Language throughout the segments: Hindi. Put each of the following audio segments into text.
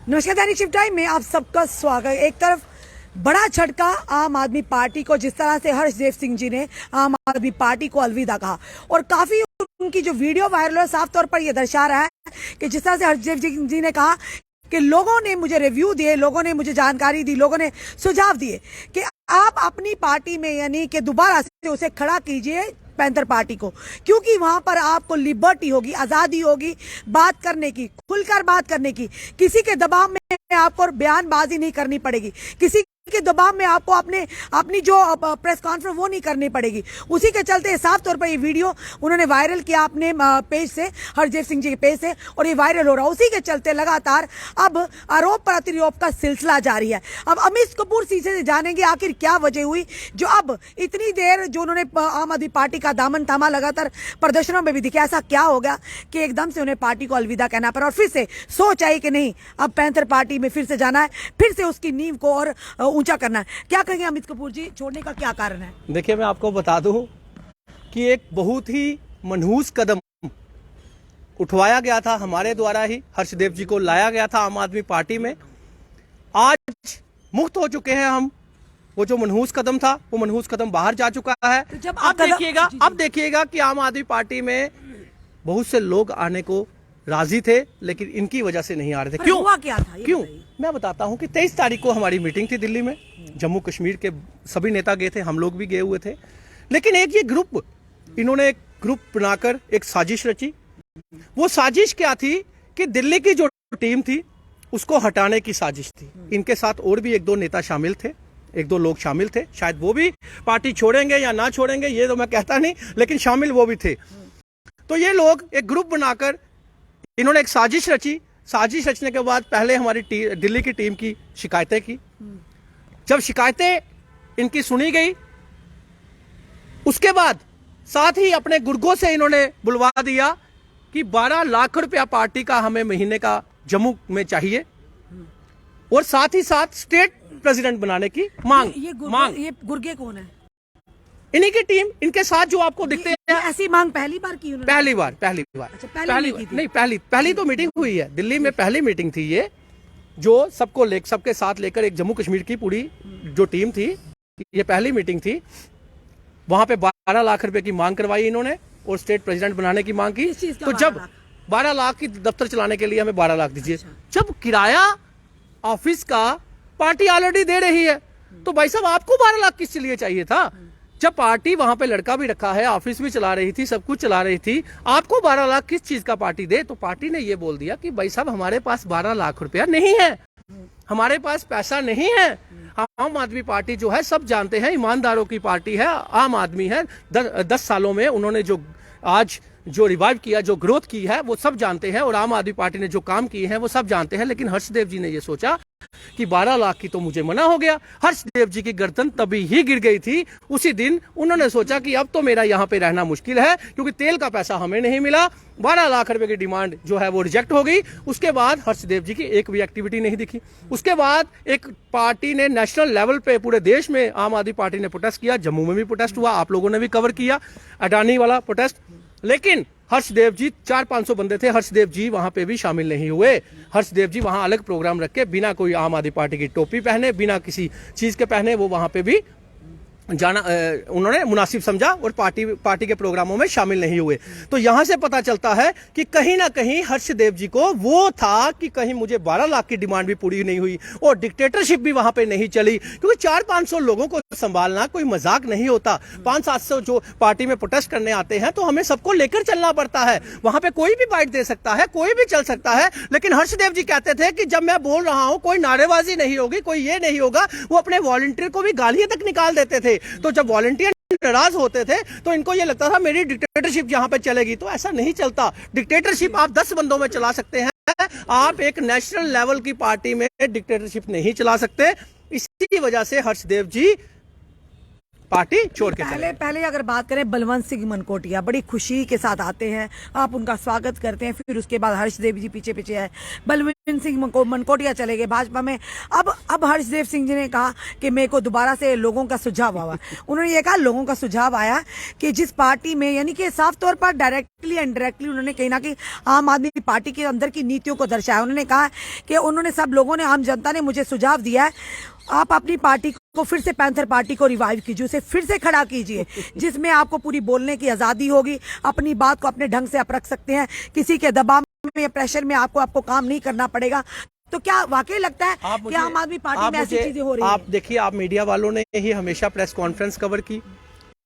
नमस्कार, दैनिक शिफ्ट टाइम में आप सबका स्वागत है। एक तरफ बड़ा झटका आम आदमी पार्टी को, जिस तरह से हर्षदेव सिंह जी ने आम आदमी पार्टी को अलविदा कहा और काफी उनकी जो वीडियो वायरल है साफ तौर पर यह दर्शा रहा है कि जिस तरह से हर्षदेव सिंह जी ने कहा कि लोगों ने मुझे रिव्यू दिए, लोगों ने मुझे जानकारी दी, लोगों ने सुझाव दिए कि आप अपनी पार्टी में यानी कि दोबारा से उसे खड़ा कीजिए पैंथर पार्टी को, क्योंकि वहां पर आपको लिबर्टी होगी, आजादी होगी बात करने की, खुलकर बात करने की। किसी के दबाव में आपको बयानबाजी नहीं करनी पड़ेगी, किसी के दबाव में आपको अपनी जो प्रेस कॉन्फ्रेंस वो नहीं करनी पड़ेगी। उसी के चलते साफ तौर पर ये वीडियो उन्होंने वायरल किया अपने पेज से, हरदेव सिंह जी के पेज से, और ये वायरल हो रहा है। उसी के चलते लगातार अब आरोप प्रत्यारोप का सिलसिला जारी है। अब अमित कपूर सीधे से जानेंगे आखिर क्या वजह हुई जो अब इतनी देर जो उन्होंने आम आदमी पार्टी का दामन थामा, लगातार प्रदर्शनों में भी दिखे। ऐसा क्या होगा कि एकदम से उन्हें पार्टी को अलविदा कहना पड़ा और फिर से सोच आई कि नहीं, अब पैंथर पार्टी में फिर से जाना है, फिर से उसकी नींव को और ऊंचा करना है। क्या कहेंगे अमित कपूर जी, छोड़ने का क्या कारण है? देखिए, मैं आपको बता दूं कि एक बहुत ही मनहूस कदम उठवाया गया था हमारे द्वारा ही, हर्षदेव जी को लाया गया था आम आदमी पार्टी में। आज मुक्त हो चुके हैं हम। वो जो मनहूस कदम था वो मनहूस कदम बाहर जा चुका है। तो जब अब देखिएगा कि आम आदमी पार्टी में बहुत से लोग आने को राजी थे, लेकिन इनकी वजह से नहीं आ रहे थे। क्यों? हुआ क्या था? क्यों? मैं बताता हूं कि 23 तारीख को हमारी मीटिंग थी दिल्ली में। जम्मू कश्मीर के सभी नेता गए थे, हम लोग भी गए हुए थे। लेकिन एक ये ग्रुप, इन्होंने एक ग्रुप बनाकर एक साजिश रची। वो साजिश क्या थी कि दिल्ली की जो टीम थी उसको हटाने की साजिश थी। इनके साथ और भी एक दो नेता शामिल थे, एक दो लोग शामिल थे। शायद वो भी पार्टी छोड़ेंगे या ना छोड़ेंगे ये तो मैं कहता नहीं, लेकिन शामिल वो भी थे। तो ये लोग एक ग्रुप बनाकर इन्होंने एक साजिश रची। साजिश रचने के बाद पहले हमारी दिल्ली की टीम की शिकायतें की। जब शिकायतें इनकी सुनी गई, उसके बाद साथ ही अपने गुर्गों से इन्होंने बुलवा दिया कि 12 लाख रुपया पार्टी का हमें महीने का जम्मू में चाहिए, और साथ ही साथ स्टेट प्रेसिडेंट बनाने की मांग। ये गुर्गे कौन है? इन्हीं की टीम, इनके साथ जो आपको दिखते हैं। ऐसी मांग पहली बार की उन्होंने? पहली बार। अच्छा, पहली तो मीटिंग हुई है दिल्ली में, पहली मीटिंग थी ये, जो सबके साथ लेकर एक जम्मू कश्मीर की पूरी जो टीम थी, ये पहली मीटिंग थी। वहां पे 12 लाख रुपए की मांग करवाई इन्होंने और स्टेट प्रेसिडेंट बनाने की मांग की। तो जब 12 लाख की दफ्तर चलाने के लिए हमें 12 लाख दीजिए। जब किराया ऑफिस का पार्टी ऑलरेडी दे रही है, तो भाई साहब आपको 12 लाख किस लिए चाहिए था? जब पार्टी वहां पे लड़का भी रखा है, ऑफिस भी चला रही थी, सब कुछ चला रही थी, आपको 12 लाख किस चीज का पार्टी दे? तो पार्टी ने ये बोल दिया कि भाई साहब हमारे पास 12 लाख रुपया नहीं है, हमारे पास पैसा नहीं है। आम आदमी पार्टी जो है सब जानते हैं, ईमानदारों की पार्टी है, आम आदमी है। 10 सालों में उन्होंने जो आज जो रिवाइव किया, जो ग्रोथ की है, वो सब जानते हैं, और आम आदमी पार्टी ने जो काम किए हैं वो सब जानते हैं। लेकिन हर्षदेव जी ने ये सोचा कि 12 लाख की तो मुझे मना हो गया। हर्षदेव जी की गर्दन तभी ही गिर गई थी। उसी दिन उन्होंने सोचा कि अब तो मेरा यहाँ पे रहना मुश्किल है, क्योंकि तेल का पैसा हमें नहीं मिला। 12 लाख रुपए की डिमांड जो है वो रिजेक्ट हो गई। उसके बाद हर्षदेव जी की एक भी एक्टिविटी नहीं दिखी। उसके बाद एक पार्टी ने नेशनल लेवल पे पूरे देश में आम आदमी पार्टी ने प्रोटेस्ट किया। जम्मू में भी प्रोटेस्ट हुआ, आप लोगों ने भी कवर किया अडानी वाला प्रोटेस्ट। लेकिन हर्षदेव जी, 400-500 बंदे थे, हर्षदेव जी वहां पे भी शामिल नहीं हुए। हर्षदेव जी वहां अलग प्रोग्राम रख के, बिना कोई आम आदमी पार्टी की टोपी पहने, बिना किसी चीज के पहने, वो वहां पे भी जाना उन्होंने मुनासिब समझा और पार्टी के प्रोग्रामों में शामिल नहीं हुए। तो यहां से पता चलता है कि कहीं ना कहीं हर्षदेव जी को वो था कि कहीं मुझे 12 लाख की डिमांड भी पूरी नहीं हुई और डिक्टेटरशिप भी वहां पे नहीं चली, क्योंकि 400-500 लोगों को संभालना कोई मजाक नहीं होता। 500-700 जो पार्टी में प्रोटेस्ट करने आते हैं, तो हमें सबको लेकर चलना पड़ता है। वहां पे कोई भी बाइट दे सकता है, कोई भी चल सकता है। लेकिन हर्षदेव जी कहते थे कि जब मैं बोल रहा हूं कोई नारेबाजी नहीं होगी, कोई ये नहीं होगा। वो अपने वॉलंटियर को भी गालियां तक निकाल देते थे। तो जब वॉलंटियर नाराज होते थे तो इनको ये लगता था मेरी डिक्टेटरशिप यहां पे चलेगी। तो ऐसा नहीं चलता। डिक्टेटरशिप आप 10 बंदों में चला सकते हैं, आप एक नेशनल लेवल की पार्टी में डिक्टेटरशिप नहीं चला सकते। इसी वजह से हर्षदेव जी पार्टी छोड़ के पहले अगर बात करें, बलवंत सिंह मनकोटिया बड़ी खुशी के साथ आते हैं, आप उनका स्वागत करते हैं, फिर उसके बाद हर्षदेव जी पीछे पीछे है। बलवंत सिंह मनकोटिया चले गए भाजपा में। अब हर्षदेव सिंह जी ने कहा कि मेरे को दोबारा से लोगों का सुझाव आया। उन्होंने ये कहा लोगों का सुझाव आया कि जिस पार्टी में, यानी कि साफ तौर पर डायरेक्टली इनडायरेक्टली उन्होंने कहीं ना कहीं आम आदमी पार्टी के अंदर की नीतियों को दर्शाया। उन्होंने कहा कि उन्होंने सब लोगों ने, आम जनता ने मुझे सुझाव दिया है, आप अपनी पार्टी को फिर से पैंथर पार्टी को रिवाइव कीजिए, उसे फिर से खड़ा कीजिए, जिसमें आपको पूरी बोलने की आजादी होगी, अपनी बात को अपने ढंग से आप रख सकते हैं, किसी के दबाव में, प्रेशर में आपको काम नहीं करना पड़ेगा। तो क्या वाकई लगता है कि आम आदमी पार्टी में ऐसी चीजें हो रही हैं? आप देखिए, आप मीडिया वालों ने ही हमेशा प्रेस कॉन्फ्रेंस कवर की,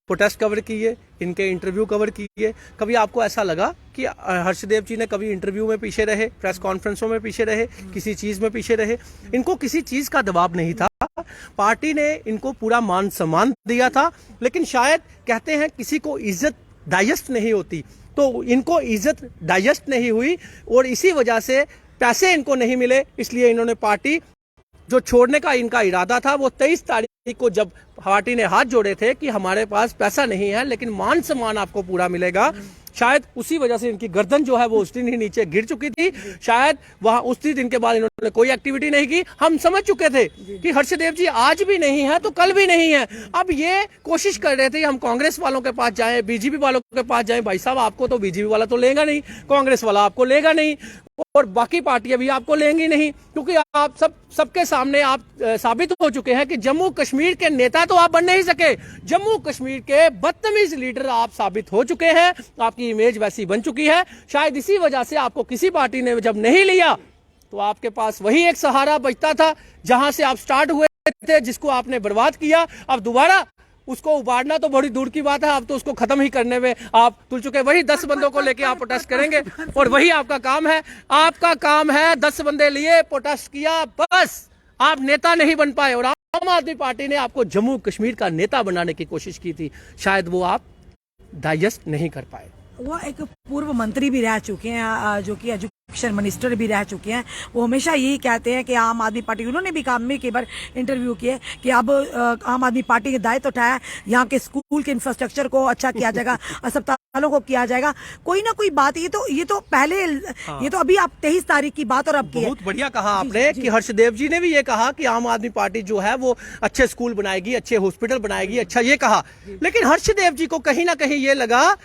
प्रोटेस्ट कवर किए, इनके इंटरव्यू कवर किए। कभी आपको ऐसा लगा कि हर्षदेव जी ने कभी इंटरव्यू में पीछे रहे, प्रेस कॉन्फ्रेंसों में पीछे रहे, किसी चीज में पीछे रहे? इनको किसी चीज का दबाव नहीं था, पार्टी ने इनको पूरा मान सम्मान दिया था। लेकिन शायद कहते हैं किसी को इज्जत डाइजेस्ट नहीं होती, तो इनको इज्जत डाइजेस्ट नहीं हुई और इसी वजह से पैसे इनको नहीं मिले। इसलिए इन्होंने पार्टी जो छोड़ने का इनका इरादा था, वो 23 तारीख को जब पार्टी ने हाथ जोड़े थे कि हमारे पास पैसा नहीं है लेकिन मान सम्मान आपको पूरा मिलेगा, शायद उसी वजह से इनकी गर्दन जो है वो उस दिन ही नीचे गिर चुकी थी। शायद वहां उस दिन के बाद इन्होंने कोई एक्टिविटी नहीं की। हम समझ चुके थे कि हर्षदेव जी आज भी नहीं है तो कल भी नहीं है। अब ये कोशिश कर रहे थे हम कांग्रेस वालों के पास जाएं, बीजेपी वालों के पास जाएं। भाई साहब, आपको तो बीजेपी वाला तो लेगा नहीं, कांग्रेस वाला आपको लेगा नहीं और बाकी पार्टियां भी आपको लेंगी नहीं, क्योंकि आप सबके सामने आप साबित हो चुके हैं कि जम्मू कश्मीर के नेता तो आप बन नहीं सके, जम्मू कश्मीर के बदतमीज लीडर आप साबित हो चुके हैं। आपकी इमेज वैसी बन चुकी है। शायद इसी वजह से आपको किसी पार्टी ने जब नहीं लिया तो आपके पास वही एक सहारा बचता था जहां से आप स्टार्ट हुए थे, जिसको आपने बर्बाद किया। अब दोबारा उसको उबारना तो बड़ी दूर की बात है, आप तो उसको खत्म ही करने में आप तुल चुके। वही 10 बंदों को लेके आप प्रोटेस्ट करेंगे और वही आपका काम है। आपका काम है 10 बंदे लिए, प्रोटेस्ट किया, बस आप नेता नहीं बन पाए। और आम आदमी पार्टी ने आपको जम्मू कश्मीर का नेता बनाने की कोशिश की थी, शायद वो आप डाइजेस्ट नहीं कर पाए। वो एक पूर्व मंत्री भी रह चुके हैं, जो कि एजुकेशन मिनिस्टर भी रह चुके हैं। वो हमेशा यही कहते हैं कि आम आदमी पार्टी, उन्होंने भी काम में कई बार इंटरव्यू किए कि अब आम आदमी पार्टी के दायित्व उठाया, यहाँ के स्कूल के इंफ्रास्ट्रक्चर को अच्छा किया जाएगा, अस्पतालों को किया जाएगा, कोई ना कोई बात। ये तो पहले ये तो अभी आप 23 तारीख की बात और अब की है। बहुत बढ़िया कहा आपने कि हर्षदेव जी ने भी ये कहा कि आम आदमी पार्टी जो है वो अच्छे स्कूल बनाएगी, अच्छे हॉस्पिटल बनाएगी, अच्छा ये कहा। लेकिन हर्षदेव जी को कहीं ना कहीं ये लगा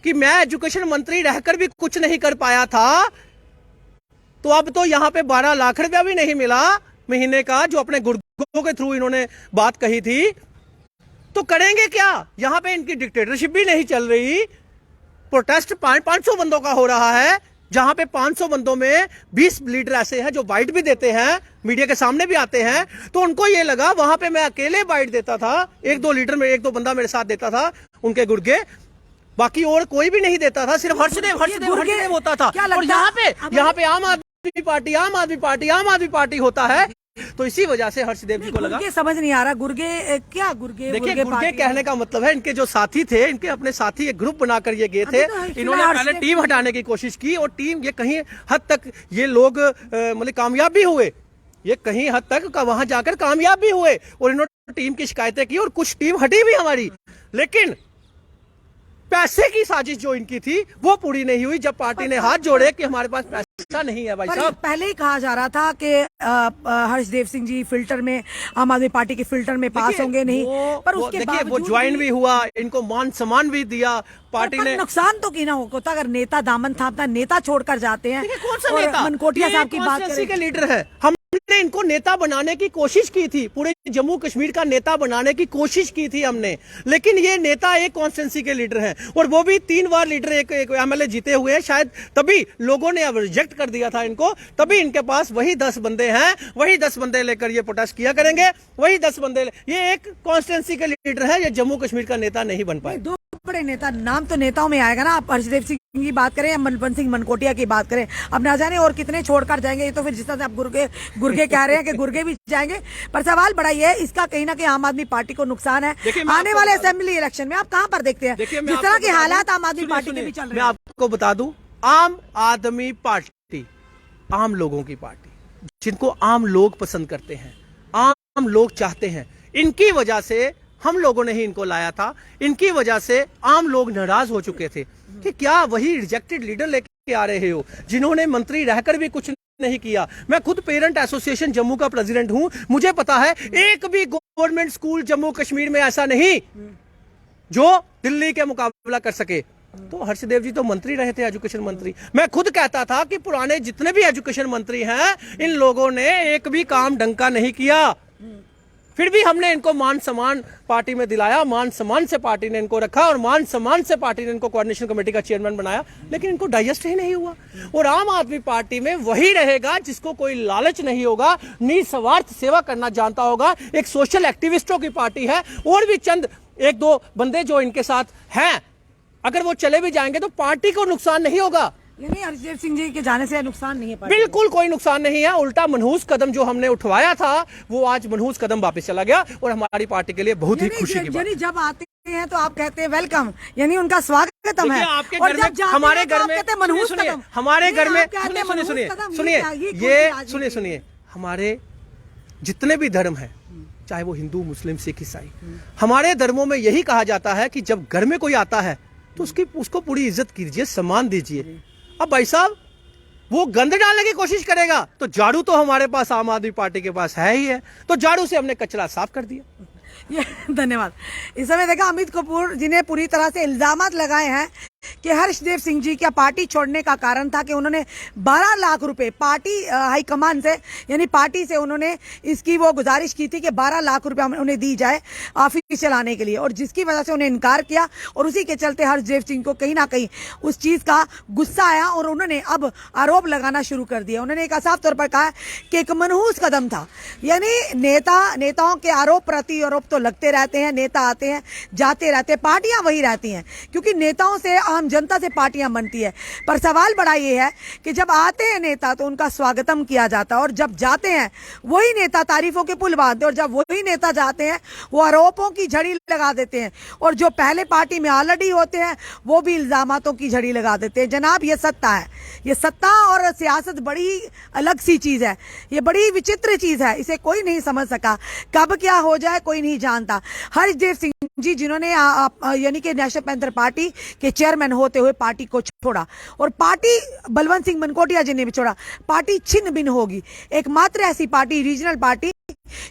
कि मैं एजुकेशन मंत्री रहकर भी कुछ नहीं कर पाया था, तो अब तो यहां पे 12 लाख रुपया भी नहीं मिला महीने का, जो अपने गुर्गों के थ्रू इन्होंने बात कही थी, तो करेंगे क्या? यहां पे इनकी डिक्टेटरशिप भी नहीं चल रही। प्रोटेस्ट 500 बंदों का हो रहा है, जहां पे 500 बंदों में 20 लीडर ऐसे हैं जो बाइट भी देते हैं, मीडिया के सामने भी आते हैं। तो उनको ये लगा वहां पे मैं अकेले बाइट देता था, 1-2 लीडर में 1-2 बंदा मेरे साथ देता था उनके गुर्गे, बाकी और कोई भी नहीं देता था, सिर्फ हर्षदेव होता था। और यहाँ पे आम आदमी पार्टी होता है। तो इसी वजह से हर्षदेव जी को लगा, समझ नहीं आ रहा गुर्गे क्या गुर्गे। देखिए, गुर्गे कहने का मतलब है इनके जो साथी थे, इनके अपने साथी एक ग्रुप बनाकर ये गए थे। इन्होंने पहले टीम हटाने की कोशिश की और टीम ये कहीं हद तक ये लोग मतलब कामयाब भी हुए, ये कहीं हद तक वहां जाकर कामयाब भी हुए और इन्होंने टीम की शिकायतें की और कुछ टीम हटी भी हमारी। लेकिन पैसे की साजिश जो इनकी थी वो पूरी नहीं हुई जब पार्टी ने हाथ जोड़े कि हमारे पास पैसा नहीं है। भाई साहब, पहले ही कहा जा रहा था कि हर्षदेव सिंह जी फिल्टर में, आम आदमी पार्टी के फिल्टर में पास होंगे नहीं, पर उसके देखिए वो ज्वाइन भी हुआ, इनको मान सम्मान भी दिया पार्टी ने। नुकसान तो की ना होता अगर नेता दामन थामता नेता छोड़कर जाते हैं। कौन सा नेता? मनकोटिया साहब की बात करें के लीडर है। हमने इनको नेता बनाने की कोशिश की थी, पूरे जम्मू कश्मीर का नेता बनाने की कोशिश की थी हमने, लेकिन ये नेता एक कॉन्स्टिट्यूंसी के लीडर हैं और वो भी 3 बार लीडर एक एमएलए जीते हुए हैं। शायद तभी लोगों ने अब रिजेक्ट कर दिया था इनको, तभी इनके पास वही 10 बंदे हैं, वही 10 बंदे लेकर ये प्रोटेस्ट किया करेंगे, वही 10 बंदे। ये एक कॉन्स्टिट्यूंसी के लीडर है, ये जम्मू कश्मीर का नेता नहीं बन पाए। दो बड़े नेता, नाम तो नेताओं में आएगा ना। आप हर्षदेव सिंह की बात करें या मनपन सिंह मनकोटिया की बात करें, अब ना जाने और कितने छोड़कर जाएंगे। ये तो फिर जिस तरह से आप गुर्गे कह रहे हैं कि गुर्गे भी जाएंगे, पर सवाल बड़ा ये है, इसका कहीं ना कहीं आम आदमी पार्टी को नुकसान है। आने वाले असेंबली इलेक्शन में आप कहां पर देखते हैं जिस तरह के हालात आम आदमी पार्टी के भी चल रहे हैं? मैं आपको बता दूं, आम आदमी पार्टी आम लोगों की पार्टी, जिनको आम लोग पसंद करते हैं, आम लोग चाहते हैं, इनकी वजह से हम लोगों ने ही इनको लाया था। इनकी वजह से आम लोग नाराज हो चुके थे कि क्या वही रिजेक्टेड लीडर लेके आ रहे हो जिन्होंने मंत्री रहकर भी कुछ नहीं किया। मैं खुद पेरेंट एसोसिएशन जम्मू का प्रेसिडेंट हूं, मुझे पता है एक भी गवर्नमेंट स्कूल जम्मू कश्मीर में ऐसा नहीं जो दिल्ली के मुकाबला कर सके। तो हर्षदेव जी तो मंत्री रहे थे, एजुकेशन मंत्री। मैं खुद कहता था कि पुराने जितने भी एजुकेशन मंत्री हैं, इन लोगों ने एक भी काम ढंग का नहीं किया। फिर भी हमने इनको मान सम्मान पार्टी में दिलाया, मान सम्मान से पार्टी ने इनको रखा और मान सम्मान से पार्टी ने इनको कोऑर्डिनेशन कमेटी का चेयरमैन बनाया, लेकिन इनको डाइजेस्ट ही नहीं हुआ। और आम आदमी पार्टी में वही रहेगा जिसको कोई लालच नहीं होगा, निस्वार्थ सेवा करना जानता होगा। एक सोशल एक्टिविस्टों की पार्टी है, और भी चंद एक दो बंदे जो इनके साथ हैं, अगर वो चले भी जाएंगे तो पार्टी को नुकसान नहीं होगा। यानी हर्षदेव सिंह जी के जाने से नुकसान नहीं है पार्टी? बिल्कुल कोई नुकसान नहीं है। उल्टा मनहूस कदम जो हमने उठवाया था वो आज मनहूस कदम वापस चला गया, और हमारी पार्टी के लिए बहुत ही खुशी की बात। यानी जब आते हैं तो आप कहते हैं वेलकम, यानी उनका स्वागतम है। आपके घर में, हमारे घर में, सुनिए, हमारे घर में, सुनिए, हमारे जितने भी धर्म है, चाहे वो हिंदू, मुस्लिम, सिख, ईसाई, हमारे धर्मों में यही कहा जाता है कि जब घर में कोई आता है तो उसको पूरी इज्जत कीजिए, सम्मान दीजिए। अब भाई साहब वो गंद डालने की कोशिश करेगा तो झाड़ू तो हमारे पास आम आदमी पार्टी के पास है ही है, तो झाड़ू से हमने कचरा साफ कर दिया। ये धन्यवाद। इस समय देखा अमित कपूर जिन्हें पूरी तरह से इल्जामात लगाए हैं कि हर्षदेव सिंह जी का पार्टी छोड़ने का कारण था कि उन्होंने 12 लाख रुपए पार्टी हाईकमान से, यानी पार्टी से उन्होंने इसकी वो गुजारिश की थी कि 12 लाख रुपए उन्हें दी जाए ऑफिस चलाने के लिए, और जिसकी वजह से उन्हें इनकार किया, और उसी के चलते हर्षदेव सिंह को कहीं ना कहीं उस चीज का गुस्सा आया और उन्होंने अब आरोप लगाना शुरू कर दिया। उन्होंने एक साफ तौर पर कहा कि एक मनहूस कदम था। यानी नेताओं के आरोप प्रति आरोप तो लगते रहते हैं, नेता आते हैं जाते रहते हैं, पार्टियां वही रहती हैं, क्योंकि नेताओं से आम जनता से पार्टियां बनती है। पर सवाल बड़ा ये है कि जब आते हैं नेता तो उनका स्वागतम किया जाता है, और जब जाते हैं वही नेता तारीफों के पुल बांधते हैं, और जब वही नेता जाते हैं वो आरोपों की झड़ी लगा देते हैं, और जो पहले पार्टी में ऑलरेडी होते हैं वो भी इल्जामातों की झड़ी लगा देते हैं। जनाब ये सत्ता है, ये सत्ता और सियासत बड़ी अलग सी चीज है, ये बड़ी विचित्र चीज है, इसे कोई नहीं समझ सका। कब क्या हो जाए कोई नहीं जानता। हर्षदेव सिंह जी जिन्होंने यानी कि नेशनल पैंथर पार्टी के चेयरमैन होते हुए पार्टी को छोड़ा, और पार्टी बलवंत सिंह मनकोटिया जी ने भी छोड़ा, पार्टी छिन्न भिन्न होगी। एकमात्र ऐसी पार्टी रीजनल पार्टी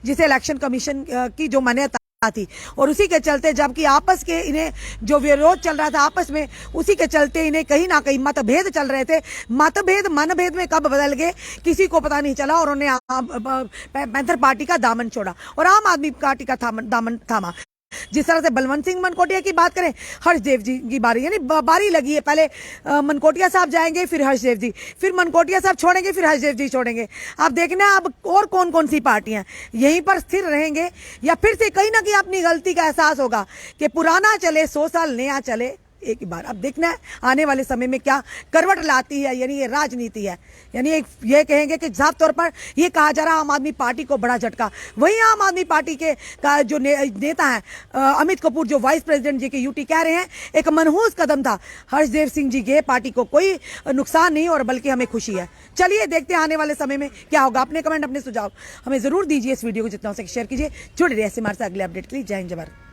जिसे इलेक्शन कमीशन की जो मान्यता थी, और उसी के चलते जबकि आपस के इन्हें जो विरोध चल रहा था आपस में, उसी के चलते इन्हें कहीं ना कहीं मतभेद चल रहे थे। मतभेद मनभेद में कब बदल गए किसी को पता नहीं चला, और उन्होंने पैंथर पार्टी का दामन छोड़ा और आम आदमी पार्टी का दामन थामा। जिस तरह से बलवंत सिंह मनकोटिया की बात करें, हर्षदेव जी की बारी, यानी बारी लगी है। पहले मनकोटिया साहब जाएंगे, फिर हर्षदेव जी, फिर मनकोटिया साहब छोड़ेंगे, फिर हर्षदेव जी छोड़ेंगे। अब देखना है अब और कौन कौन सी पार्टियां यहीं पर स्थिर रहेंगे, या फिर से कहीं ना कहीं अपनी गलती का एहसास होगा कि पुराना चले 100 साल नया चले एक ही बार। अब देखना है आने वाले समय में क्या करवट लाती है, यानी ये राजनीति है। यानी एक ये कहेंगे कि साफ तौर पर ये कहा जा रहा आम आदमी पार्टी को बड़ा झटका, वही आम आदमी पार्टी के का जो नेता है अमित कपूर जो वाइस प्रेसिडेंट जी के यूटी कह रहे हैं एक मनहूस कदम था हर्षदेव सिंह जी के, पार्टी को कोई नुकसान नहीं और बल्कि हमें खुशी है। चलिए देखते हैं आने वाले समय में क्या होगा। अपने कमेंट अपने सुझाव हमें जरूर दीजिए, इस वीडियो को जितना हो सके शेयर कीजिए, जुड़े रहिए हमारे साथ अगले अपडेट के लिए। जय हिंद जय भारत।